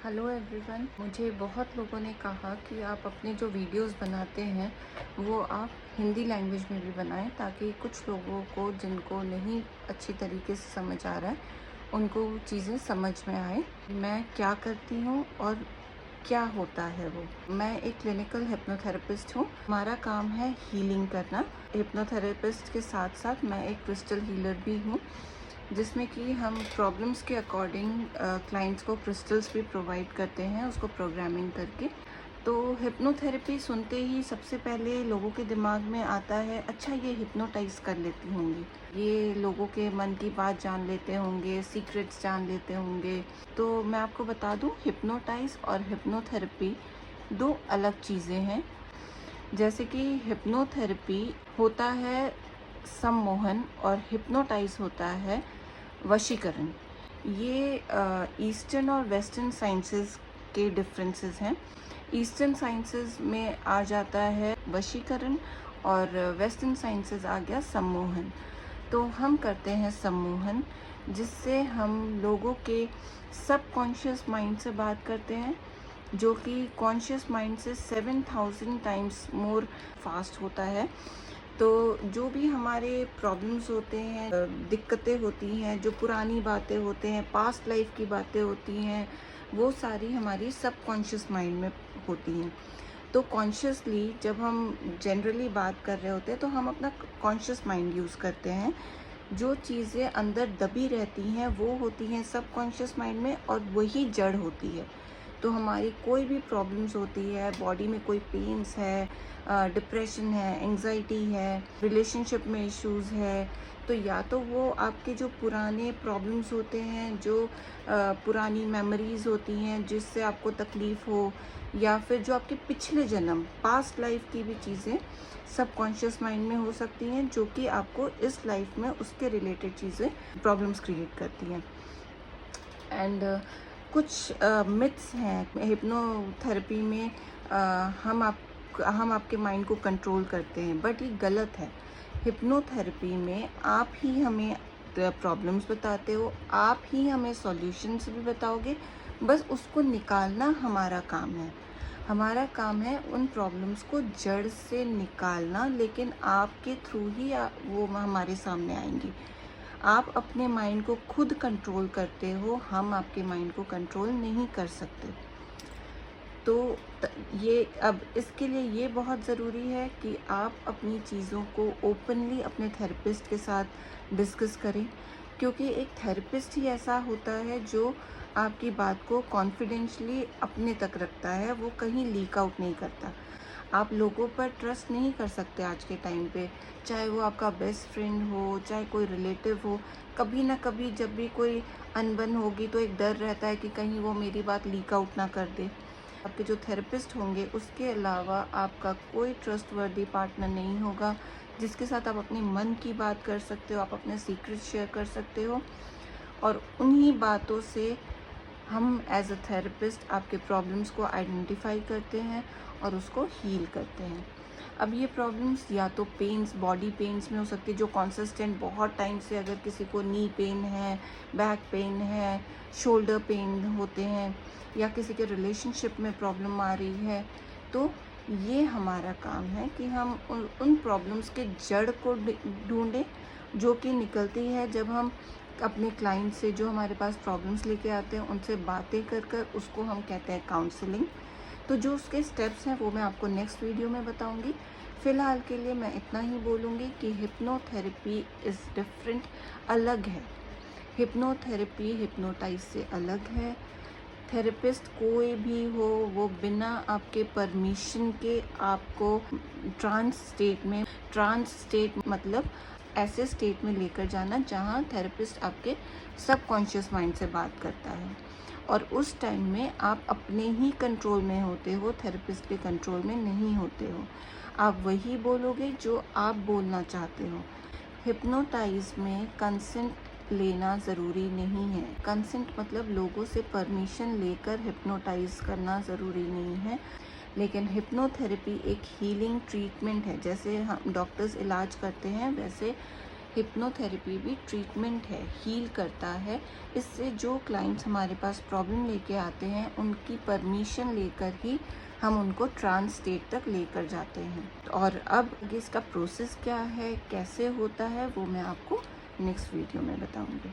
Hello everyone. मुझे बहुत लोगों ने कहा कि आप अपने जो वीडियोस बनाते हैं वो आप हिंदी लैंग्वेज में भी बनाएं, ताकि कुछ लोगों को जिनको नहीं अच्छी तरीके से समझ आ रहा है उनको चीज़ें समझ में आए। मैं क्या करती हूँ और क्या होता है वो। मैं एक क्लिनिकल हिप्नोथेरेपिस्ट हूँ। हमारा काम है हीलिंग करना। हिप्नोथेरेपिस्ट के साथ साथ मैं एक क्रिस्टल हीलर भी हूँ, जिसमें कि हम प्रॉब्लम्स के अकॉर्डिंग क्लाइंट्स को क्रिस्टल्स भी प्रोवाइड करते हैं, उसको प्रोग्रामिंग करके। तो हिप्नोथेरेपी सुनते ही सबसे पहले लोगों के दिमाग में आता है, अच्छा ये हिप्नोटाइज कर लेती होंगी, ये लोगों के मन की बात जान लेते होंगे, सीक्रेट्स जान लेते होंगे। तो मैं आपको बता दूं, हिप्नोटाइज और हिप्नोथेरेपी दो अलग चीज़ें हैं। जैसे कि हिप्नोथेरेपी होता है सम्मोहन और हिप्नोटाइज होता है वशीकरण। ये ईस्टर्न और वेस्टर्न साइंसेस के डिफरेंसेस हैं। ईस्टर्न साइंसेस में आ जाता है वशीकरण और वेस्टर्न साइंसेस आ गया सम्मोहन। तो हम करते हैं सम्मोहन, जिससे हम लोगों के सबकॉन्शियस माइंड से बात करते हैं, जो कि कॉन्शियस माइंड से 7000 टाइम्स मोर फास्ट होता है। तो जो भी हमारे प्रॉब्लम्स होते हैं, दिक्कतें होती हैं, जो पुरानी बातें होते हैं, पास्ट लाइफ की बातें होती हैं, वो सारी हमारी सबकॉन्शियस माइंड में होती हैं। तो कॉन्शियसली जब हम जनरली बात कर रहे होते हैं तो हम अपना कॉन्शियस माइंड यूज़ करते हैं। जो चीज़ें अंदर दबी रहती हैं वो होती हैं सबकॉन्शियस माइंड में, और वही जड़ होती है। तो हमारी कोई भी प्रॉब्लम्स होती है, बॉडी में कोई पेन्स है, डिप्रेशन है, एंजाइटी है, रिलेशनशिप में इश्यूज़ है, तो या तो वो आपके जो पुराने प्रॉब्लम्स होते हैं, जो पुरानी मेमोरीज़ होती हैं जिससे आपको तकलीफ़ हो, या फिर जो आपके पिछले जन्म पास्ट लाइफ की भी चीज़ें सबकॉन्शियस माइंड में हो सकती हैं, जो कि आपको इस लाइफ में उसके रिलेटेड चीज़ें प्रॉब्लम्स क्रिएट करती हैं। एंड कुछ मिथ्स हैं हिप्नोथेरेपी में। हम आपके माइंड को कंट्रोल करते हैं, बट ये गलत है। हिप्नोथेरेपी में आप ही हमें प्रॉब्लम्स बताते हो, आप ही हमें सॉल्यूशंस भी बताओगे, बस उसको निकालना हमारा काम है। हमारा काम है उन प्रॉब्लम्स को जड़ से निकालना, लेकिन आपके थ्रू ही वो हमारे सामने आएंगी। आप अपने माइंड को खुद कंट्रोल करते हो, हम आपके माइंड को कंट्रोल नहीं कर सकते। तो ये अब इसके लिए ये बहुत ज़रूरी है कि आप अपनी चीज़ों को ओपनली अपने थेरेपिस्ट के साथ डिस्कस करें, क्योंकि एक थेरेपिस्ट ही ऐसा होता है जो आपकी बात को कॉन्फिडेंशली अपने तक रखता है, वो कहीं लीक आउट नहीं करता। आप लोगों पर ट्रस्ट नहीं कर सकते आज के टाइम पे, चाहे वो आपका बेस्ट फ्रेंड हो, चाहे कोई रिलेटिव हो। कभी ना कभी जब भी कोई अनबन होगी तो एक डर रहता है कि कहीं वो मेरी बात लीक आउट ना कर दे। आपके जो थेरेपिस्ट होंगे उसके अलावा आपका कोई ट्रस्टवर्दी पार्टनर नहीं होगा जिसके साथ आप अपनी मन की बात कर सकते हो, आप अपने सीक्रेट शेयर कर सकते हो, और उन्हीं बातों से हम एज अ थेरेपिस्ट आपके प्रॉब्लम्स को आइडेंटिफाई करते हैं और उसको हील करते हैं। अब ये प्रॉब्लम्स या तो पेन्स, बॉडी पेन्स में हो सकती है, जो कॉन्सिस्टेंट बहुत टाइम से, अगर किसी को नी पेन है, बैक पेन है, शोल्डर पेन होते हैं, या किसी के रिलेशनशिप में प्रॉब्लम आ रही है, तो ये हमारा काम है कि हम उन प्रॉब्लम्स के जड़ को ढूंढें, जो कि निकलती है जब हम अपने क्लाइंट से, जो हमारे पास प्रॉब्लम्स लेके आते हैं, उनसे बातें कर कर, उसको हम कहते हैं काउंसलिंग। तो जो उसके स्टेप्स हैं वो मैं आपको नेक्स्ट वीडियो में बताऊंगी। फ़िलहाल के लिए मैं इतना ही बोलूँगी कि हिप्नोथेरेपी इज़ डिफरेंट, अलग है। हिप्नोथेरेपी हिप्नोटाइज से अलग है। थेरेपिस्ट कोई भी हो, वो बिना आपके परमिशन के आपको ट्रांस स्टेट मतलब ऐसे स्टेट में लेकर जाना जहाँ थेरेपिस्ट आपके सबकॉन्शियस माइंड से बात करता है, और उस टाइम में आप अपने ही कंट्रोल में होते हो, थेरेपिस्ट के कंट्रोल में नहीं होते हो। आप वही बोलोगे जो आप बोलना चाहते हो। हिप्नोटाइज में कंसेंट लेना ज़रूरी नहीं है। कंसेंट मतलब लोगों से परमिशन लेकर हिप्नोटाइज करना ज़रूरी नहीं है। लेकिन हिप्नोथेरेपी एक हीलिंग ट्रीटमेंट है। जैसे हम डॉक्टर्स इलाज करते हैं, वैसे हिप्नोथेरेपी भी ट्रीटमेंट है, हील करता है। इससे जो क्लाइंट्स हमारे पास प्रॉब्लम लेके आते हैं उनकी परमिशन लेकर ही हम उनको ट्रांस स्टेट तक लेकर जाते हैं। और अब इसका प्रोसेस क्या है, कैसे होता है, वो मैं आपको नेक्स्ट वीडियो में बताऊंगी।